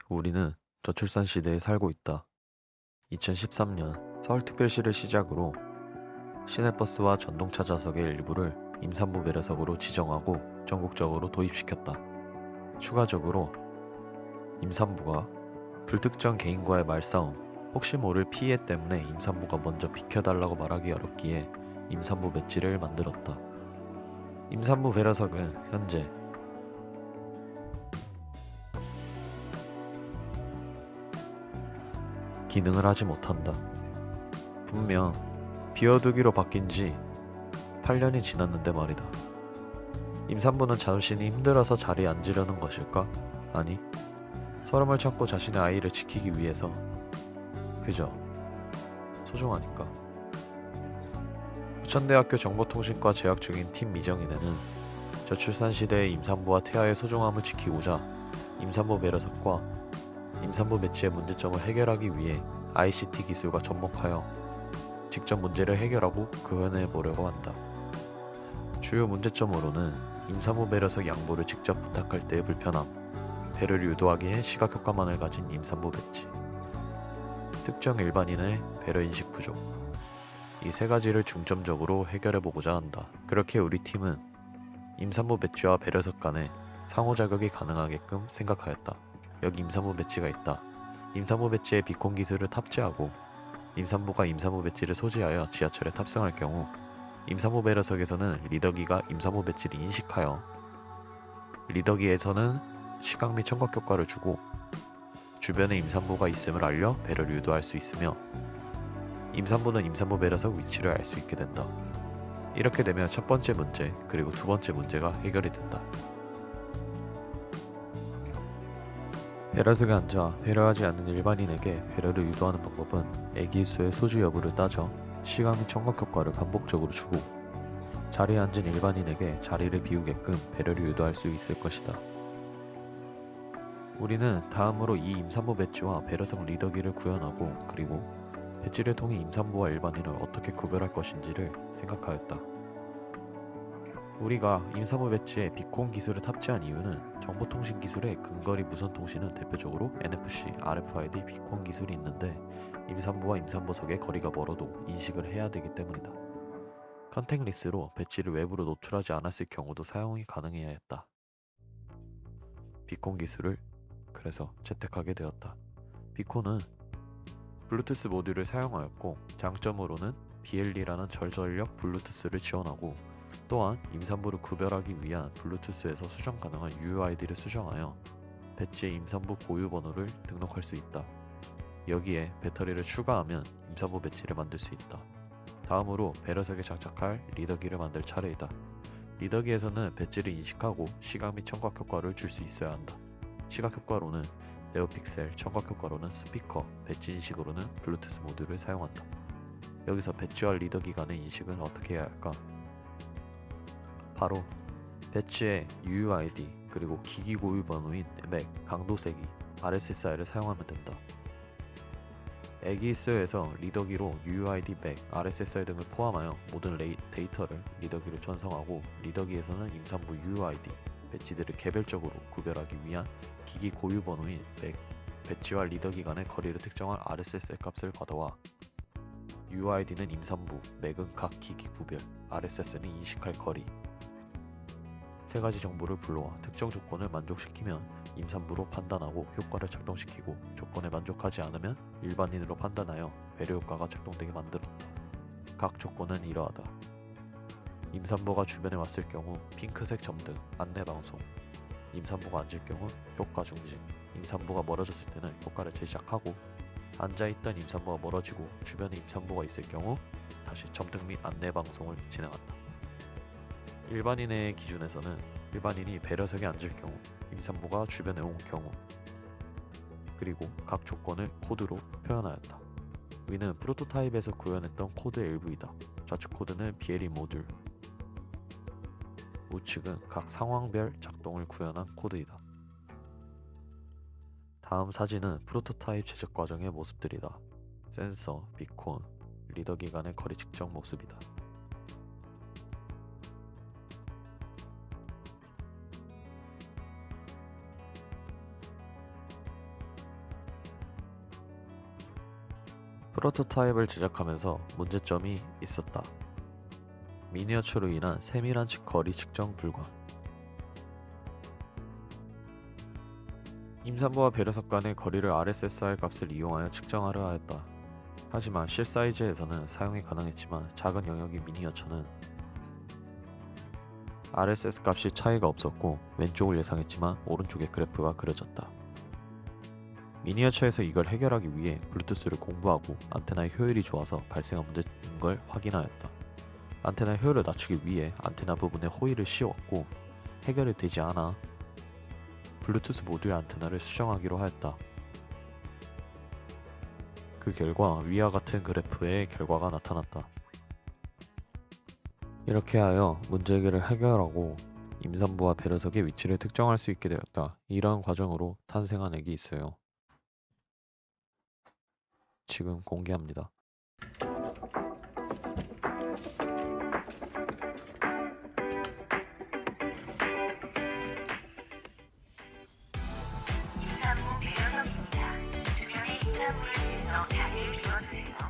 우리는 저출산 시대에 살고 있다. 2013년 서울특별시를 시작으로 시내버스와 전동차 좌석의 일부를 임산부 배려석으로 지정하고 전국적으로 도입시켰다. 추가적으로 임산부가 불특정 개인과의 말싸움, 혹시 모를 피해 때문에 임산부가 먼저 비켜달라고 말하기 어렵기에 임산부 배지를 만들었다. 임산부 배려석은 현재 기능을 하지 못한다. 분명 비워두기로 바뀐 지 8년이 지났는데 말이다. 임산부는 자신이 힘들어서 자리에 앉으려는 것일까? 아니, 서름을 참고 자신의 아이를 지키기 위해서 그저 소중하니까. 부천대학교 정보통신과 재학 중인 팀 미정인에는 저출산 시대의 임산부와 태아의 소중함을 지키고자 임산부 배려석과 임산부 배지의 문제점을 해결하기 위해 ICT 기술과 접목하여 직접 문제를 해결하고 구현해 보려고 한다. 주요 문제점으로는 임산부 배려석 양보를 직접 부탁할 때의 불편함, 배려를 유도하기에 시각효과만을 가진 임산부 배지, 특정 일반인의 배려인식 부족, 이 세 가지를 중점적으로 해결해 보고자 한다. 그렇게 우리 팀은 임산부 배지와 배려석 간에 상호작용이 가능하게끔 생각하였다. 여기 임산부 배지가 있다. 임산부 배지에 비콘 기술을 탑재하고 임산부가 임산부 배지를 소지하여 지하철에 탑승할 경우 임산부 배려석에서는 리더기가 임산부 배지를 인식하여 리더기에서는 시각 및 청각 효과를 주고 주변에 임산부가 있음을 알려 배려를 유도할 수 있으며 임산부는 임산부 배려석 위치를 알 수 있게 된다. 이렇게 되면 첫 번째 문제 그리고 두 번째 문제가 해결이 된다. 배려석에 앉아 배려하지 않는 일반인에게 배려를 유도하는 방법은 아기 수의 소주 여부를 따져 시각 및 청각 효과를 반복적으로 주고 자리에 앉은 일반인에게 자리를 비우게끔 배려를 유도할 수 있을 것이다. 우리는 다음으로 이 임산부 배지와 배려석 리더기를 구현하고 그리고 배지를 통해 임산부와 일반인을 어떻게 구별할 것인지를 생각하였다. 우리가 임산부 배지에 비콘 기술을 탑재한 이유는 정보통신 기술의 근거리 무선 통신은 대표적으로 NFC, RFID 비콘 기술이 있는데 임산부와 임산부석의 거리가 멀어도 인식을 해야 되기 때문이다. 컨택리스로 배지를 외부로 노출하지 않았을 경우도 사용이 가능해야 했다. 비콘 기술을 그래서 채택하게 되었다. 비콘은 블루투스 모듈을 사용하였고 장점으로는 BLE라는 저전력 블루투스를 지원하고 또한 임산부를 구별하기 위한 블루투스에서 수정 가능한 UUID를 수정하여 배지에 임산부 고유 번호를 등록할 수 있다. 여기에 배터리를 추가하면 임산부 배지를 만들 수 있다. 다음으로 배려석에 장착할 리더기를 만들 차례이다. 리더기에서는 배지를 인식하고 시각 및 청각 효과를 줄 수 있어야 한다. 시각 효과로는 네오픽셀, 청각 효과로는 스피커, 배지 인식으로는 블루투스 모듈을 사용한다. 여기서 배지와 리더기 간의 인식은 어떻게 해야 할까? 바로 배지의 UUID 그리고 기기 고유 번호인 맥, 강도 세기, RSSI를 사용하면 된다. 애기스에서 리더기로 UUID, 맥, RSSI 등을 포함하여 모든 데이터를 리더기로 전송하고 리더기에서는 임산부 UUID, 배지들을 개별적으로 구별하기 위한 기기 고유 번호인 맥, 배지와 리더기 간의 거리를 특정할 RSSI 값을 받아와 UID는 임산부, 맥은 각 기기 구별, RSS는 인식할 거리 세 가지 정보를 불러와 특정 조건을 만족시키면 임산부로 판단하고 효과를 작동시키고 조건에 만족하지 않으면 일반인으로 판단하여 배려 효과가 작동되게 만들었다. 각 조건은 이러하다. 임산부가 주변에 왔을 경우 핑크색 점등, 안내방송, 임산부가 앉을 경우 효과 중지, 임산부가 멀어졌을 때는 효과를 제작하고 앉아있던 임산부가 멀어지고 주변에 임산부가 있을 경우 다시 점등 및 안내방송을 진행한다. 일반인의 기준에서는 일반인이 배려석에 앉을 경우, 임산부가 주변에 온 경우, 그리고 각 조건을 코드로 표현하였다. 위는 프로토타입에서 구현했던 코드의 일부이다. 좌측 코드는 BLE 모듈, 우측은 각 상황별 작동을 구현한 코드이다. 다음 사진은 프로토타입 제작 과정의 모습들이다. 센서, 비콘, 리더기 간의 거리 측정 모습이다. 프로토타입을 제작하면서 문제점이 있었다. 미니어처로 인한 세밀한 거리 측정 불가. 임산부와 배려석 간의 거리를 RSSI 값을 이용하여 측정하려 하였다. 하지만 실사이즈에서는 사용이 가능했지만 작은 영역의 미니어처는 RSS 값이 차이가 없었고 왼쪽을 예상했지만 오른쪽에 그래프가 그려졌다. 미니어처에서 이걸 해결하기 위해 블루투스를 공부하고 안테나의 효율이 좋아서 발생한 문제인 걸 확인하였다. 안테나의 효율을 낮추기 위해 안테나 부분에 호일을 씌웠고 해결이 되지 않아 블루투스 모듈 안테나를 수정하기로 하였다. 그 결과 위와 같은 그래프의 결과가 나타났다. 이렇게 하여 문제 해결을 해결하고 임산부와 배려석의 위치를 특정할 수 있게 되었다. 이러한 과정으로 탄생한 액이 있어요. 지금 공개합니다. 임산부 배려석입니다. 주변의 임산부를 위해서 자리를 비워주세요.